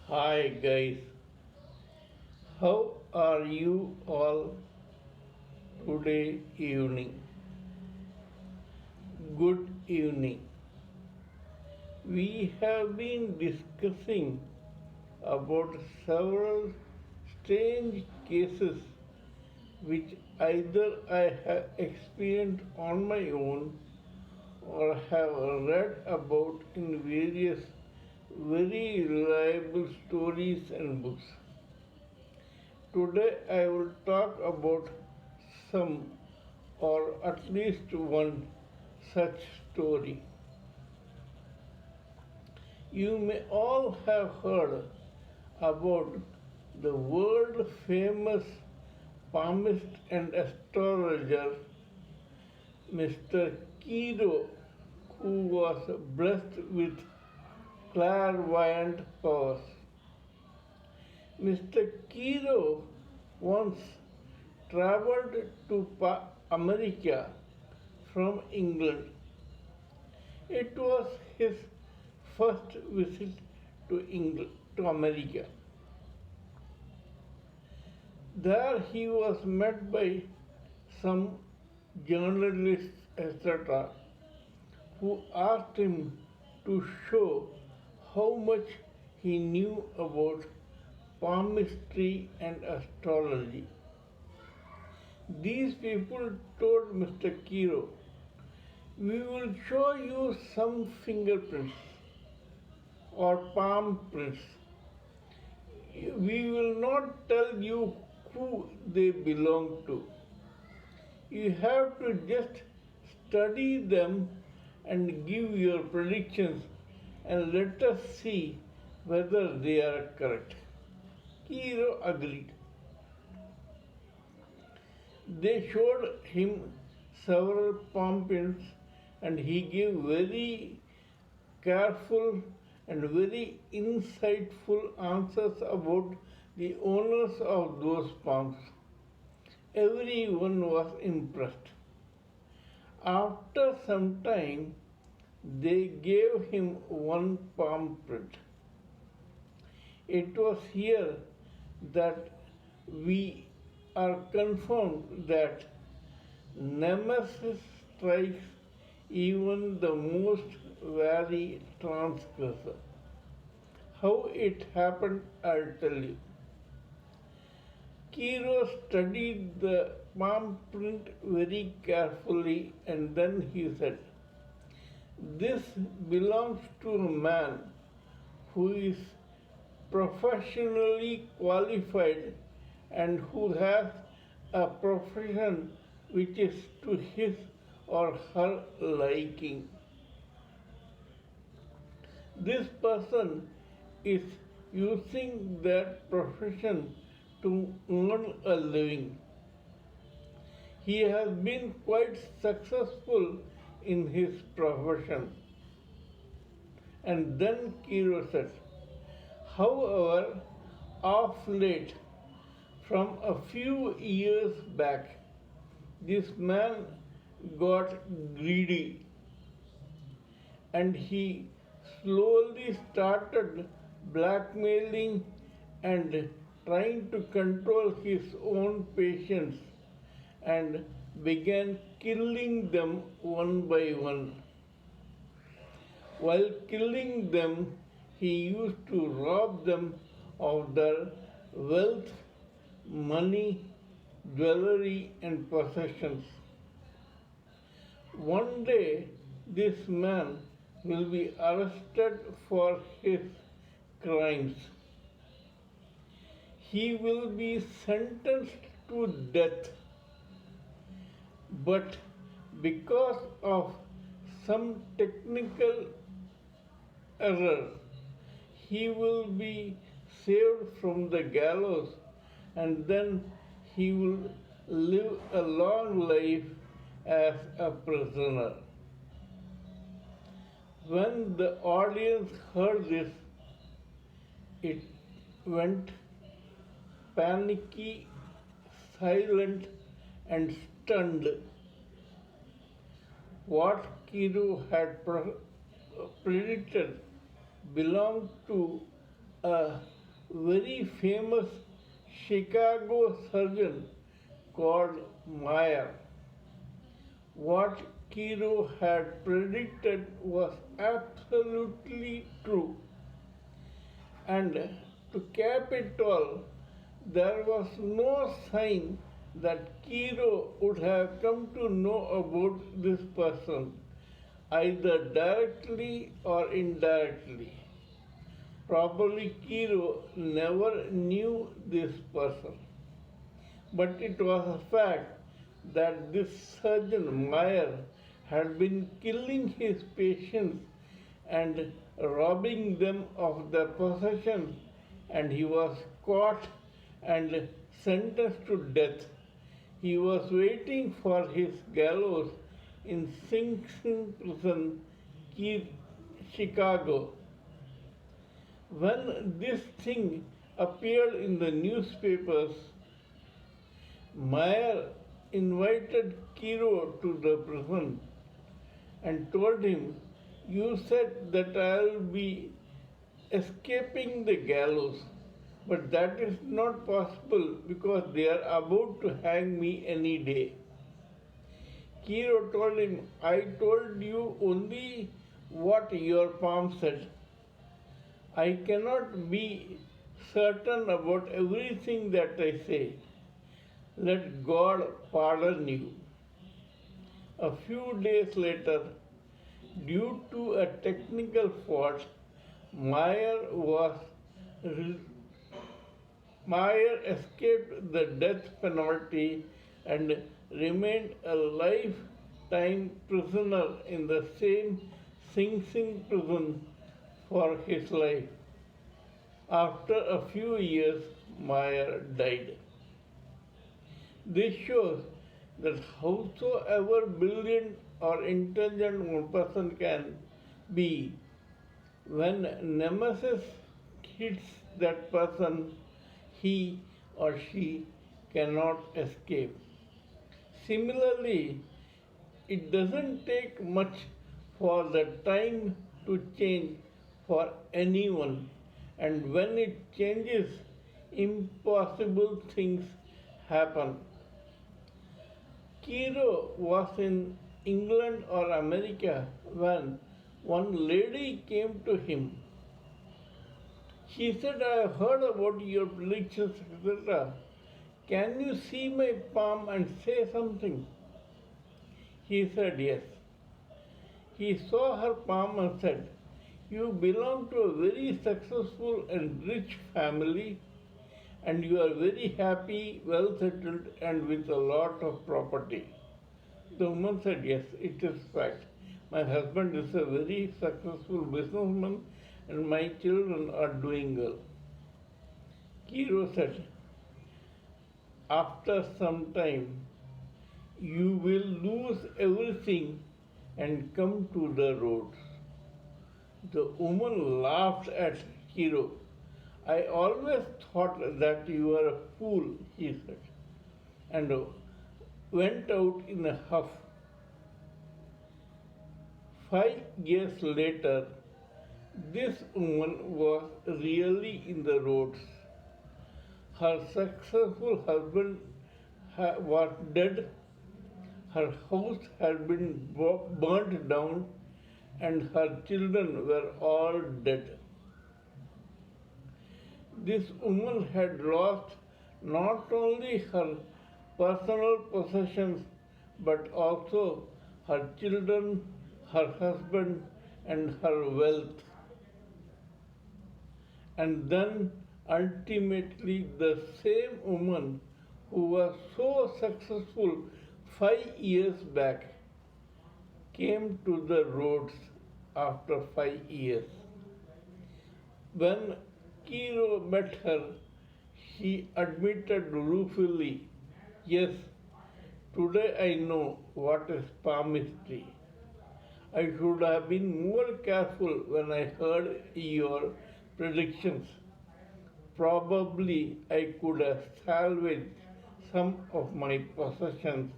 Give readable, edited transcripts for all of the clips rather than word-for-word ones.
Hi guys, how are you all today evening? Good evening. We have been discussing about several strange cases which either I have experienced on my own or have read about in various very reliable stories and books. Today I will talk about some or at least one such story. You may all have heard about the world famous palmist and astrologer Mr. Kiro, who was blessed with clairvoyant powers. Mr. Kiro once traveled to America from England. It was his first visit to America. There he was met by some journalists, etc., who asked him to show how much he knew about palmistry and astrology. These people told Mr. Kiro, "We will show you some fingerprints or palm prints. We will not tell you who they belong to. You have to just study them and give your predictions and let us see whether they are correct." Kiro agreed. They showed him several palm prints and he gave very careful and very insightful answers about the owners of those palms. Everyone was impressed. After some time, they gave him one palm print. It was here that we are confirmed that Nemesis strikes even the most wary transgressor. How it happened, I'll tell you. Kiro studied the palm print very carefully and then he said, "This belongs to a man who is professionally qualified and who has a profession which is to his or her liking. This person is using that profession to earn a living. He has been quite successful in his profession." And then Kiro said, "However, of late, from a few years back, this man got greedy and he slowly started blackmailing and trying to control his own patients and began killing them one by one. While killing them, he used to rob them of their wealth, money, jewelry, and possessions. One day, this man will be arrested for his crimes. He will be sentenced to death. But because of some technical error, he will be saved from the gallows and then he will live a long life as a prisoner." When the audience heard this, it went panicky, silent, and stunned. What Kiro had predicted belonged to a very famous Chicago surgeon called Meyer. What Kiro had predicted was absolutely true. And to cap it all, there was no sign that Kiro would have come to know about this person, either directly or indirectly. Probably Kiro never knew this person, but it was a fact that this surgeon Meyer had been killing his patients and robbing them of their possessions, and he was caught and sentenced to death. He was waiting for his gallows in Sing Sing prison, Chicago. When this thing appeared in the newspapers, Meyer invited Kiro to the prison and told him, "You said that I'll be escaping the gallows, but that is not possible because they are about to hang me any day." Kiro told him, "I told you only what your palm said. I cannot be certain about everything that I say. Let God pardon you." A few days later, due to a technical fault, Meyer was Meyer escaped the death penalty and remained a lifetime prisoner in the same Sing Sing prison for his life. After a few years, Meyer died. This shows that howsoever brilliant or intelligent one person can be, when Nemesis hits that person, he or she cannot escape. Similarly, it doesn't take much for the time to change for anyone, and when it changes, impossible things happen. Kiro was in England or America when one lady came to him. She said, "I have heard about your predictions, etc. Can you see my palm and say something?" He said yes. He saw her palm and said, "You belong to a very successful and rich family, and you are very happy, well settled, and with a lot of property." The woman said, "Yes, it is fact. My husband is a very successful businessman, and my children are doing well." Kiro said, "After some time, you will lose everything and come to the roads." The woman laughed at Kiro. "I always thought that you were a fool," he said, and went out in a huff. 5 years later, this woman was really in the roads. Her successful husband was dead, her house had been burnt down, and her children were all dead. This woman had lost not only her personal possessions but also her children, her husband, and her wealth. And then ultimately, the same woman who was so successful 5 years back came to the roads after 5 years. When Kiro met her, she admitted ruefully, "Yes, today I know what is palmistry. I should have been more careful when I heard your predictions. Probably I could have salvaged some of my possessions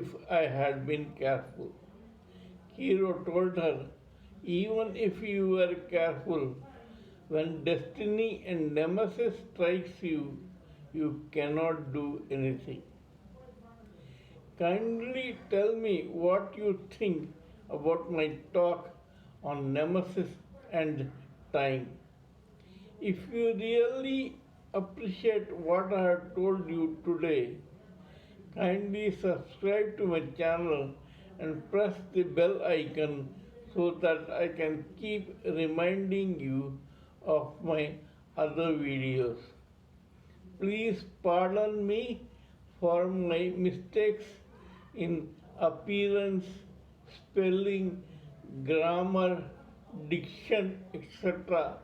if I had been careful." Kiro told her, "Even if you were careful, When destiny and Nemesis strikes you, you cannot do anything. Kindly tell me what you think about my talk on Nemesis and time. If you really appreciate what I have told you today, kindly subscribe to my channel and press the bell icon so that I can keep reminding you of my other videos. Please pardon me for my mistakes in appearance, spelling, grammar, diction, etc.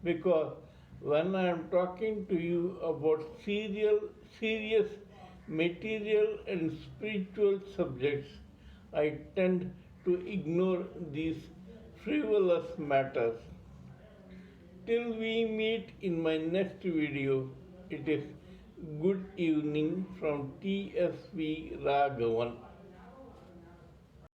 because when I am talking to you about serious material and spiritual subjects, I tend to ignore these frivolous matters. Till we meet in my next video, it is good evening from TSV Raghavan.